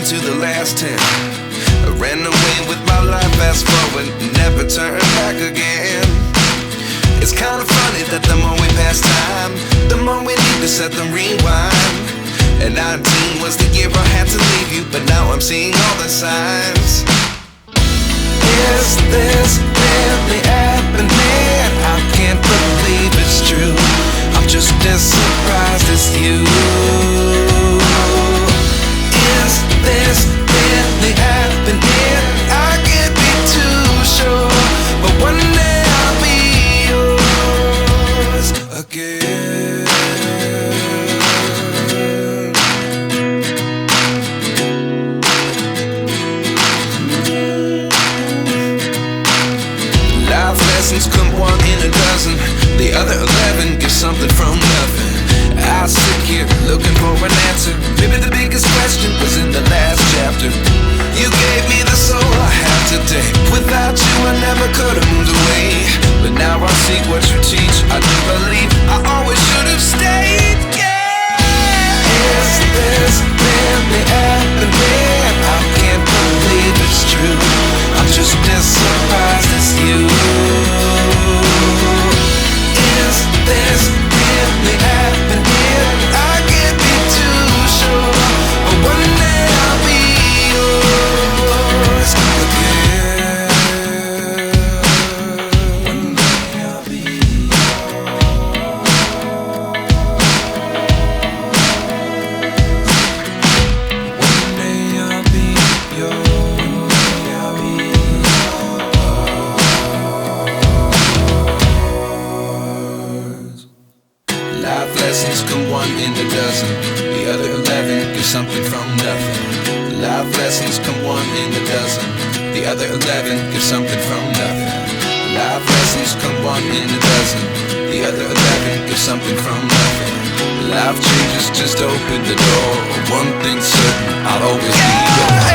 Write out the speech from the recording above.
to the last 10. I ran away with my life, fast forward, never turn back again. It's kinda funny that the more we pass time, the more we need to set them rewind. And 19 was the year I had to leave you, but now I'm seeing all the signs. Is this really happening? I can't believe it's true. I'm just as surprised as you. Is this really happening? I can't be too sure, but one day I'll be yours again. Life lessons come one in a dozen. The other 11 get something from nothing. I sit here looking for an answer. Maybe the biggest question was in the last chapter. You gave me the soul I have today. Without you I never could have moved away. But now I see what you teach. I do believe I always should have stayed. Yeah. Is this really happening? I can't believe it's true. I'm just as surprised as you. Is this really happening? I can't be too sure, but one day I'll be yours again. One day I'll be yours. One day I'll be yours. One day I'll be yours. Life lessons come one in a dozen. The other 11 give something from nothing. Life lessons come one in a dozen. The other 11 give something from nothing. Life lessons come one in a dozen. The other 11 give something from nothing. Life changes just open the door. One thing's certain, I'll always be yours.